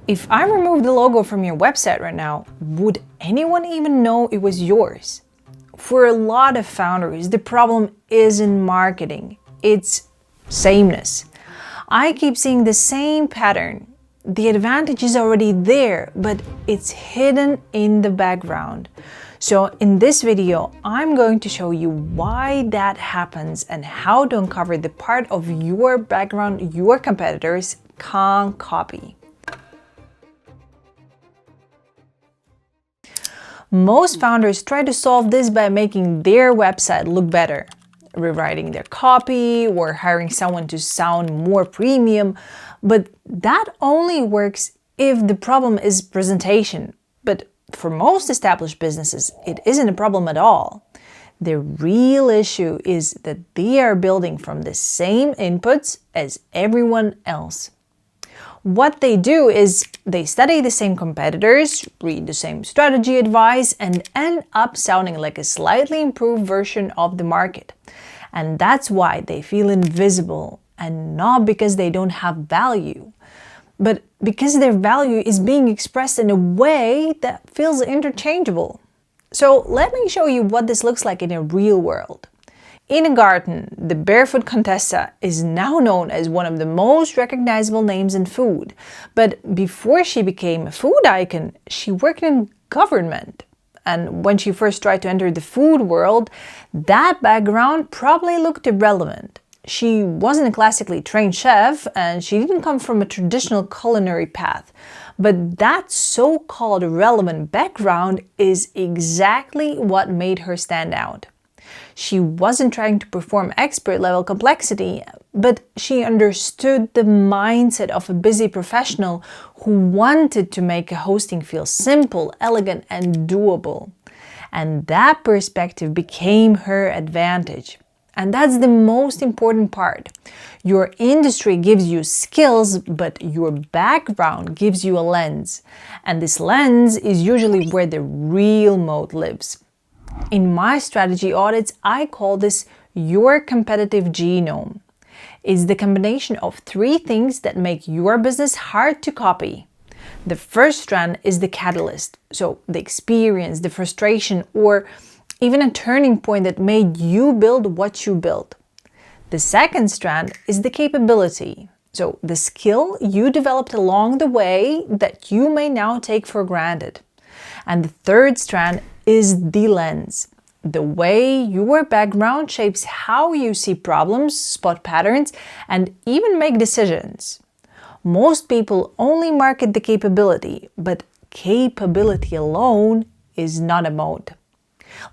If I remove the logo from your website right now, would anyone even know it was yours? For a lot of founders, the problem isn't marketing, it's sameness. I keep seeing the same pattern. The advantage is already there, but it's hidden in the background. So in this video, I'm going to show you why that happens and how to uncover the part of your background your competitors can't copy. Most founders try to solve this by making their website look better, rewriting their copy or hiring someone to sound more premium, but that only works if the problem is presentation. But for most established businesses, it isn't a problem at all. The real issue is that they are building from the same inputs as everyone else. What they do is they study the same competitors, read the same strategy advice, and end up sounding like a slightly improved version of the market. And that's why they feel invisible, and not because they don't have value, but because their value is being expressed in a way that feels interchangeable. So let me show you what this looks like in a real world. In a garden, the barefoot Contessa is now known as one of the most recognizable names in food. But before she became a food icon, she worked in government. And when she first tried to enter the food world, that background probably looked irrelevant. She wasn't a classically trained chef, and she didn't come from a traditional culinary path. But that so-called relevant background is exactly what made her stand out. She wasn't trying to perform expert-level complexity, but she understood the mindset of a busy professional who wanted to make a hosting feel simple, elegant, and doable. And that perspective became her advantage. And that's the most important part. Your industry gives you skills, but your background gives you a lens. And this lens is usually where the real moat lives. In my strategy audits, I call this your competitive genome. It's the combination of three things that make your business hard to copy. The first strand is the catalyst, so the experience, the frustration, or even a turning point that made you build what you built. The second strand is the capability, so the skill you developed along the way that you may now take for granted. And the third strand is the lens, the way your background shapes how you see problems, spot patterns, and even make decisions. Most people only market the capability, but capability alone is not a moat.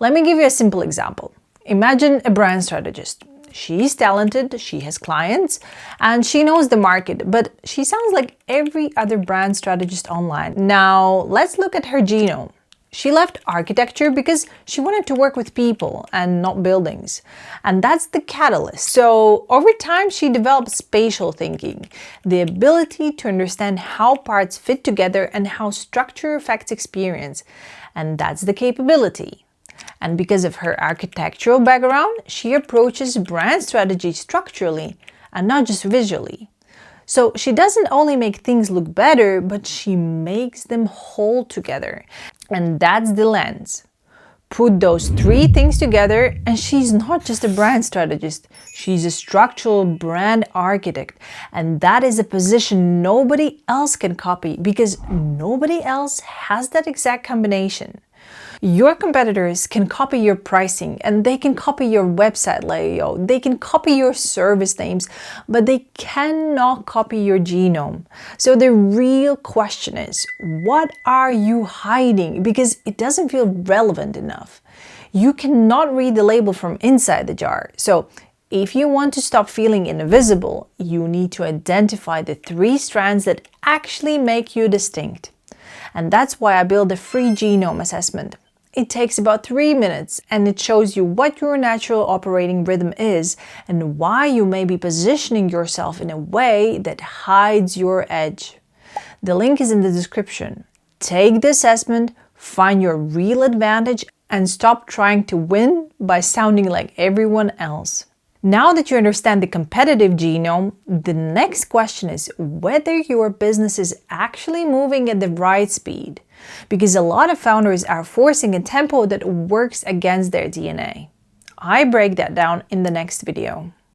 Let me give you a simple example. Imagine a brand strategist. She's talented, she has clients, and she knows the market, but she sounds like every other brand strategist online. Now, let's look at her genome. She left architecture because she wanted to work with people and not buildings. And that's the catalyst. So over time, she developed spatial thinking, the ability to understand how parts fit together and how structure affects experience. And that's the capability. And because of her architectural background, she approaches brand strategy structurally and not just visually. So she doesn't only make things look better, but she makes them hold together. And that's the lens. Put those three things together and she's not just a brand strategist, she's a structural brand architect. And that is a position nobody else can copy because nobody else has that exact combination. Your competitors can copy your pricing and they can copy your website layout, they can copy your service names, but they cannot copy your genome. So the real question is, what are you hiding? Because it doesn't feel relevant enough. You cannot read the label from inside the jar. So if you want to stop feeling invisible, you need to identify the three strands that actually make you distinct. And that's why I built a free genome assessment. It takes about 3 minutes and it shows you what your natural operating rhythm is and why you may be positioning yourself in a way that hides your edge. The link is in the description. Take the assessment, find your real advantage, and stop trying to win by sounding like everyone else. Now that you understand the competitive genome, the next question is whether your business is actually moving at the right speed, because a lot of founders are forcing a tempo that works against their DNA. I break that down in the next video.